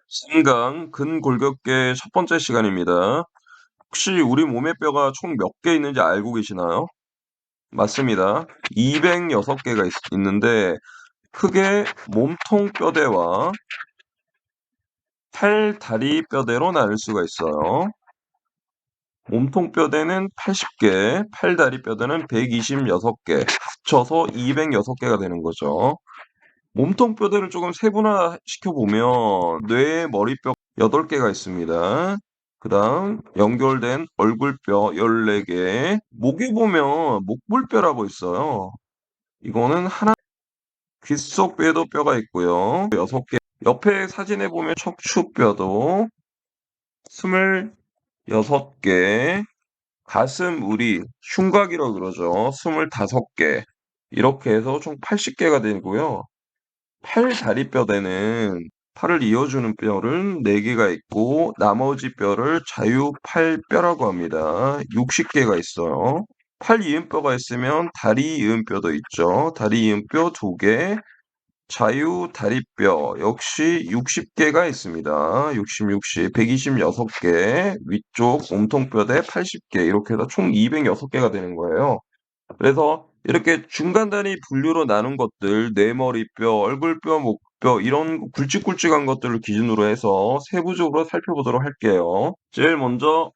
신강 근골격계 첫 번째 시간입니다. 혹시 우리 몸의 뼈가 총 몇 개 있는지 알고 계시나요? 맞습니다. 206개가 있는데 크게 몸통 뼈대와 팔, 다리 뼈대로 나눌 수가 있어요. 몸통 뼈대는 80개, 팔, 다리 뼈대는 126개, 합쳐서 206개가 되는 거죠. 몸통 뼈대를 조금 세분화시켜 보면 뇌, 머리뼈 8개가 있습니다. 그다음 연결된 얼굴뼈 14개. 목에 보면 목불뼈라고 있어요. 이거는 하나. 귓속뼈에도 뼈가 있고요. 6개. 옆에 사진에 보면 척추뼈도 26개. 가슴 우리 흉곽이라고 그러죠. 25개. 이렇게 해서 총 80개가 되고요. 팔 다리뼈대는 팔을 이어주는 뼈를 4개가 있고 나머지 뼈를 자유팔뼈라고 합니다. 60개가 있어요. 팔 이음뼈가 있으면 다리 이음뼈도 있죠. 다리 이음뼈 2개, 자유 다리뼈 역시 60개가 있습니다. 60, 126개, 위쪽 몸통뼈대 80개 이렇게 해서 총 206개가 되는 거예요. 그래서 이렇게 중간 단위 분류로 나눈 것들, 뇌머리뼈, 얼굴뼈, 목뼈 이런 굵직굵직한 것들을 기준으로 해서 세부적으로 살펴보도록 할게요. 제일 먼저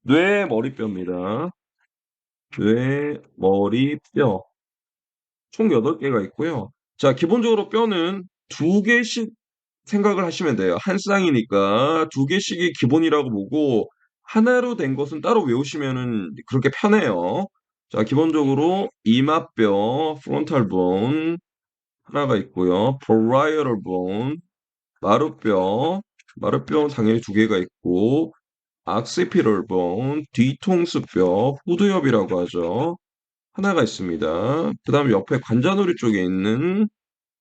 뇌머리뼈입니다. 뇌머리뼈 총 8개가 있고요. 자, 기본적으로 뼈는 2개씩 생각을 하시면 돼요. 한 쌍이니까 2개씩이 기본이라고 보고 하나로 된 것은 따로 외우시면은 그렇게 편해요. 자, 기본적으로 이마뼈, frontal bone 하나가 있고요. parietal bone, 마루뼈, 마루뼈 당연히 2개가 있고 occipital bone, 뒤통수뼈, 후두엽이라고 하죠. 하나가 있습니다. 그 다음에 옆에 관자놀이 쪽에 있는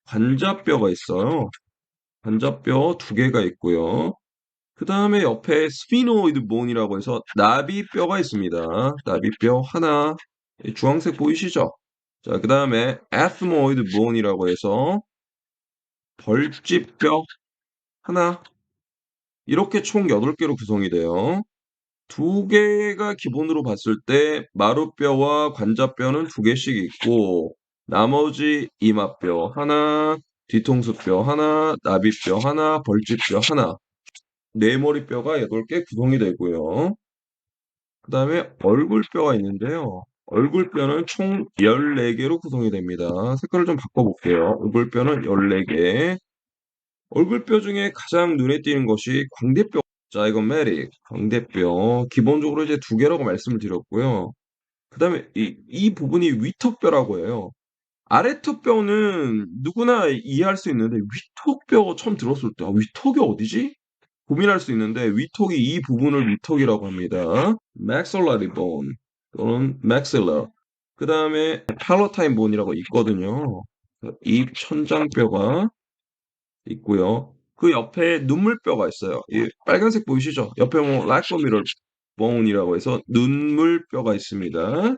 관자뼈가 있어요. 관자뼈 2개가 있고요. 그 다음에 옆에 스피노이드 본이라고 해서 나비뼈가 있습니다. 나비뼈 하나, 주황색 보이시죠? 자, 그 다음에 에스모이드 본이라고 해서 벌집뼈 하나, 이렇게 총 8개로 구성이 돼요. 2개가 기본으로 봤을 때 마루뼈와 관자뼈는 2개씩 있고 나머지 이마뼈 하나, 뒤통수뼈 하나, 나비뼈 하나, 벌집뼈 하나, 뇌머리뼈가 8개 구성이 되고요. 그 다음에 얼굴뼈가 있는데요. 얼굴뼈는 총 14개로 구성이 됩니다. 색깔을 좀 바꿔볼게요. 얼굴뼈는 14개. 얼굴뼈 중에 가장 눈에 띄는 것이 광대뼈, 자이고매틱, 광대뼈. 기본적으로 이제 2개라고 말씀을 드렸고요. 그 다음에 이 부분이 위턱뼈라고 해요. 아래턱뼈는 누구나 이해할 수 있는데 위턱뼈 처음 들었을 때 위턱이 어디지? 고민할 수 있는데 위턱이 이 부분을 위턱이라고 합니다. maxillary bone 또는 maxilla. 그 다음에 palatine bone이라고 있거든요. 입 천장뼈가 있고요. 그 옆에 눈물뼈가 있어요. 이 빨간색 보이시죠? 옆에 뭐 lacrimal bone이라고 해서 눈물뼈가 있습니다.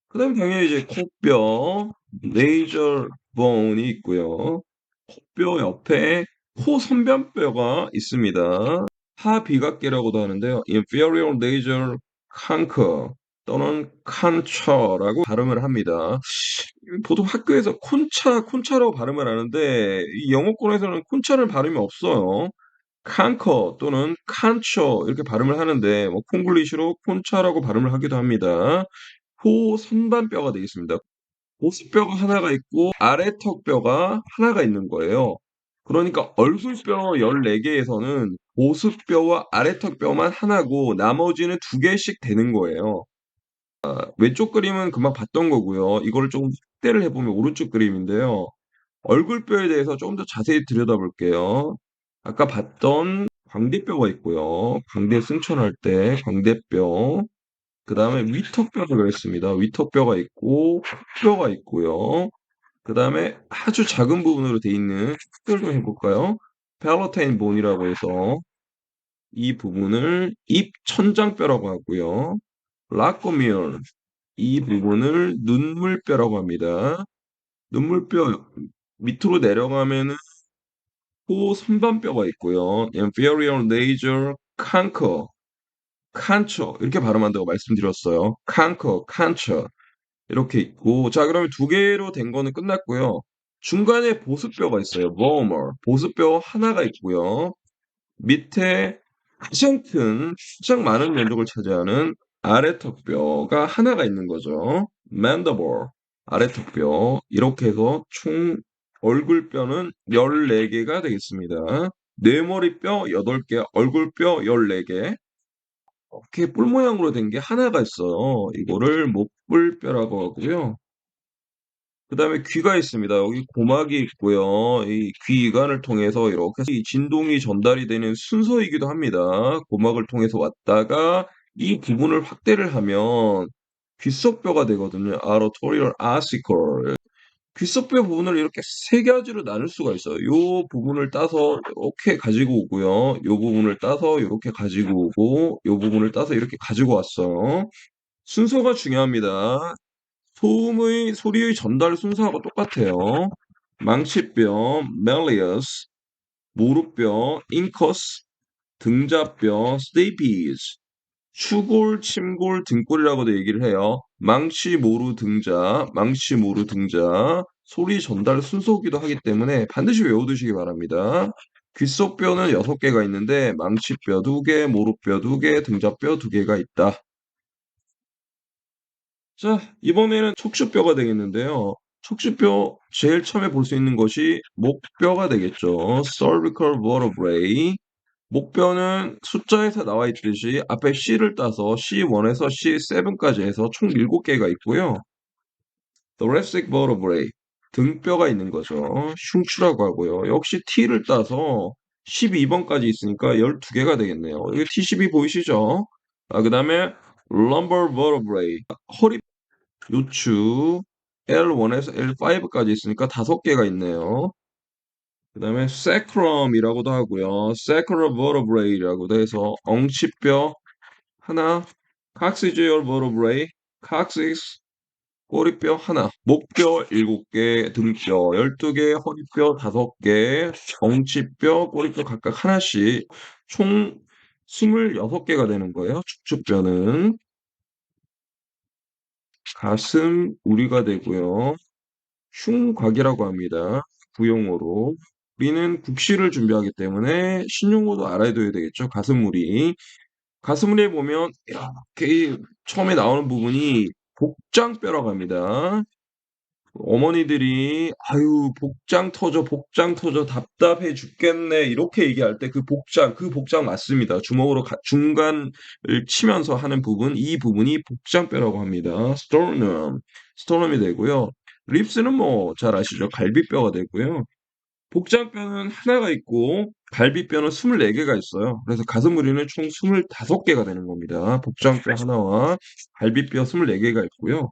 그 다음에 당연히 이제 코뼈, nasal bone이 있고요. 코뼈 옆에 코선변뼈가 있습니다. 하비각계라고도 하는데요. inferior nasal concha 또는 concha라고 발음을 합니다. 보통 학교에서 콘차라고 발음을 하는데 이 영어권에서는 콘차를 발음이 없어요. concha 또는 concha 이렇게 발음을 하는데 뭐 콩글리시로 콘차라고 발음을 하기도 합니다. 코 선반뼈가 되겠습니다. 보습뼈가 하나가 있고 아래턱뼈가 하나가 있는 거예요. 그러니까 얼굴뼈 14개에서는 보습뼈와 아래턱뼈만 하나고 나머지는 2개씩 되는 거예요. 왼쪽 그림은 금방 봤던 거고요. 이거를 조금 확대를 해보면 오른쪽 그림인데요. 얼굴뼈에 대해서 조금 더 자세히 들여다볼게요. 아까 봤던 광대뼈가 있고요. 광대 승천할 때 광대뼈, 그 다음에 위턱뼈가 있습니다. 위턱뼈가 있고 턱뼈가 있고요. 그 다음에 아주 작은 부분으로 돼 있는 특별 좀 해볼까요? 팔로테인 본이라고 해서 이 부분을 입 천장뼈라고 하고요. 라코미얼 이 부분을 눈물뼈라고 합니다. 눈물뼈 밑으로 내려가면은 코 선반뼈가 있고요. inferior nasal canker, cancer 이렇게 발음한다고 말씀드렸어요. canker, cancer 이렇게 있고 자 그러면 두 개로 된 거는 끝났고요. 중간에 보습뼈가 있어요. vomer 보습뼈 하나가 있고요. 밑에 가장 많은 면적을 차지하는 아래턱뼈가 하나가 있는 거죠. mandible 아래턱뼈 이렇게 해서 총 얼굴뼈는 14개가 되겠습니다. 뇌머리뼈 8개, 얼굴뼈 14개. 이렇게 뿔 모양으로 된 게 하나가 있어요. 이거를 목불뼈라고 하고요. 그다음에 귀가 있습니다. 여기 고막이 있고요. 이 귀이관을 통해서 이렇게 이 진동이 전달이 되는 순서이기도 합니다. 고막을 통해서 왔다가 이 부분을 확대를 하면 귓속뼈가 되거든요. Arterial acicle. 귓속뼈 부분을 이렇게 세 가지로 나눌 수가 있어요. 요 부분을 따서 이렇게 가지고 오고요. 요 부분을 따서 이렇게 가지고 오고, 요 부분을 따서 이렇게 가지고 왔어요. 순서가 중요합니다. 소리의 전달 순서하고 똑같아요. 망치뼈, 멜리어스, 무릎뼈, 인커스, 등자뼈, 스테이피즈, 추골, 침골, 등골이라고도 얘기를 해요. 망치, 모루, 등자, 망치, 모루, 등자, 소리 전달 순서기도 하기 때문에 반드시 외워두시기 바랍니다. 귓속뼈는 6개가 있는데 망치뼈 2개, 모루뼈 2개, 등자뼈 2개가 있다. 자, 이번에는 척추뼈가 되겠는데요. 척추뼈 제일 처음에 볼 수 있는 것이 목뼈가 되겠죠. cervical vertebrae. 목뼈는 숫자에서 나와 있듯이 앞에 C를 따서 C1에서 C7까지 해서 총 7개가 있고요. thoracic vertebrae. 등뼈가 있는 거죠. 흉추라고 하고요. 역시 T를 따서 12번까지 있으니까 12개가 되겠네요. 여기 T12 보이시죠? 그다음에 lumbar vertebrae. 허리 요추 L1에서 L5까지 있으니까 5개가 있네요. 그 다음에 sacrum이라고도 하고요. sacral vertebrae라고도 해서 엉치뼈 하나, coccygeal vertebrae, coccyx 꼬리뼈 하나, 목뼈 7개, 등뼈 12개, 허리뼈 5개, 엉치뼈, 꼬리뼈 각각 하나씩 총 26개가 되는 거예요. 척추뼈는 가슴 우리가 되고요. 흉곽이라고 합니다. 구용어로. 우리는 국시를 준비하기 때문에 신용어도 알아둬야 되겠죠. 가슴무리. 가슴무리에 보면 이렇게 처음에 나오는 부분이 복장뼈라고 합니다. 어머니들이 아유 복장 터져 답답해 죽겠네 이렇게 얘기할 때 그 복장 맞습니다. 주먹으로 중간을 치면서 하는 부분 이 부분이 복장뼈라고 합니다. sternum이 되고요. 립스는 뭐 잘 아시죠? 갈비뼈가 되고요. 복장뼈는 하나가 있고 갈비뼈는 24개가 있어요. 그래서 가슴무리는 총 25개가 되는 겁니다. 복장뼈 하나와 갈비뼈 24개가 있고요.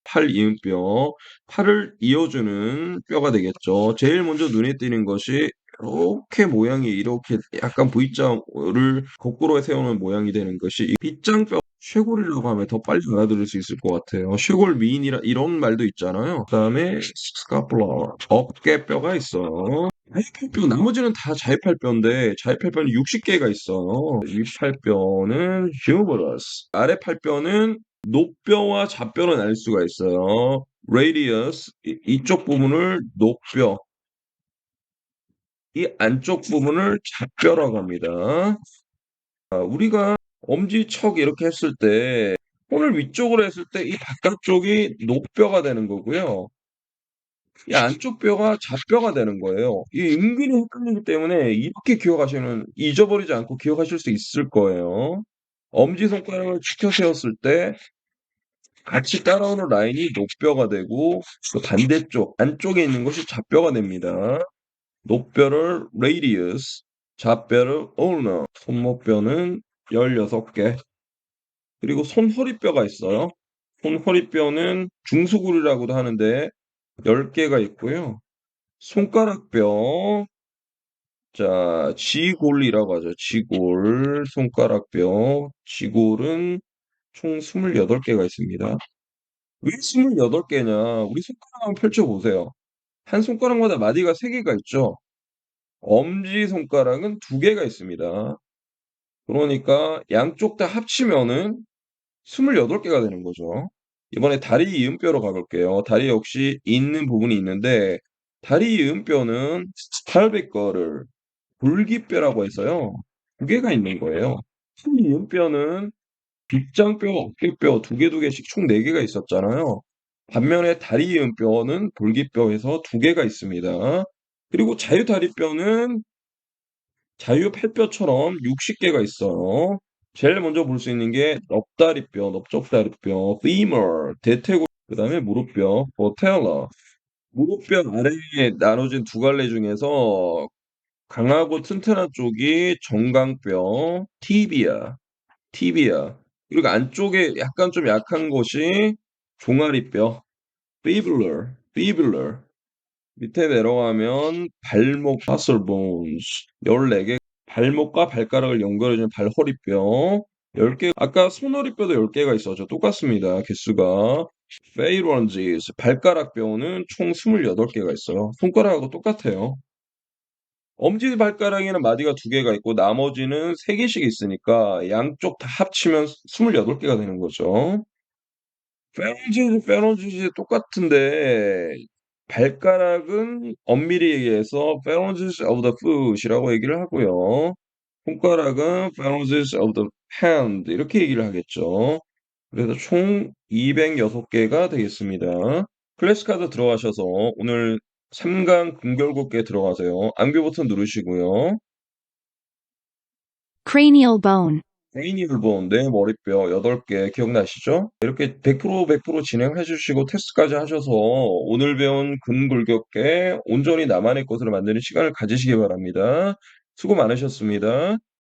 팔 이음뼈, 팔을 이어주는 뼈가 되겠죠. 제일 먼저 눈에 띄는 것이 이렇게 모양이 이렇게 약간 V자를 거꾸로 세우는 모양이 되는 것이 이 빗장뼈 쇄골이라고 하면 더 빨리 알아들을 수 있을 것 같아요. 쇄골 미인이라 이런 말도 있잖아요. 그다음에 스카플라 어깨뼈가 있어요. 자유팔뼈 나머지는 다 자유팔뼈인데 자유팔뼈는 60개가 있어요. 윗팔뼈는 휴머러스 아래팔뼈는 노뼈와 좌뼈로 나뉠 수가 있어요. radius 이쪽 부분을 노뼈, 이 안쪽 부분을 좌뼈라고 합니다. 우리가 엄지척 이렇게 했을 때 손을 위쪽으로 했을 때 이 바깥쪽이 노뼈가 되는 거고요. 이 안쪽 뼈가 좌뼈가 되는 거예요. 이 은근히 헷갈리기 때문에 이렇게 기억하시면 잊어버리지 않고 기억하실 수 있을 거예요. 엄지손가락을 치켜 세웠을 때 같이 따라오는 라인이 노뼈가 되고 그 반대쪽 안쪽에 있는 것이 좌뼈가 됩니다. 노뼈를 radius, 좌뼈를 ulna, 손목뼈는 16개. 그리고 손허리뼈가 있어요. 손허리뼈는 중수골이라고도 하는데 10개가 있고요. 손가락뼈, 자, 지골이라고 하죠. 지골, 손가락뼈, 지골은 총 28개가 있습니다. 왜 28개냐? 우리 손가락 한번 펼쳐보세요. 한 손가락마다 마디가 3개가 있죠. 엄지손가락은 2개가 있습니다. 그러니까 양쪽 다 합치면은 28개가 되는 거죠. 이번에 다리 이음뼈로 가 볼게요. 다리 역시 있는 부분이 있는데 다리 이음뼈는 스탈베꺼를 골기뼈라고 해서요. 2개가 있는 거예요. 이음뼈는 빗장뼈, 어깨뼈 2개 씩 총 4개가 있었잖아요. 반면에 다리 이음뼈는 골기뼈에서 2개가 있습니다. 그리고 자유다리뼈는 자유팔뼈처럼 60개가 있어요. 제일 먼저 볼 수 있는 게 넙다리뼈, 넓적다리뼈, femur, 대퇴골, 그다음에 무릎뼈, patella. 무릎뼈 아래에 나눠진 2갈래 중에서 강하고 튼튼한 쪽이 정강뼈, 티비아. 그리고 안쪽에 약간 좀 약한 곳이 종아리뼈, fibular. 밑에 내려가면 발목 muscle bones 14개, 발목과 발가락을 연결해주는 발허리뼈 10개, 아까 손허리뼈도 10개가 있었죠. 똑같습니다. 개수가. phalanges 발가락뼈는 총 28개가 있어요. 손가락하고 똑같아요. 엄지발가락에는 마디가 2개가 있고 나머지는 3개씩 있으니까 양쪽 다 합치면 28개가 되는 거죠. phalanges 똑같은데 발가락은 엄밀히 얘기해서 phalanges of the foot이라고 얘기를 하고요. 손가락은 phalanges of the hand 이렇게 얘기를 하겠죠. 그래서 총 206개가 되겠습니다. 플래시카드 들어가셔서 오늘 3강 근결곡에 들어가세요. 암기 버튼 누르시고요. cranial bone, cranial bone, 뇌 머리뼈 8개 기억나시죠? 이렇게 100% 진행해 주시고 테스트까지 하셔서 오늘 배운 근골격계 온전히 나만의 것으로 만드는 시간을 가지시기 바랍니다. 수고 많으셨습니다.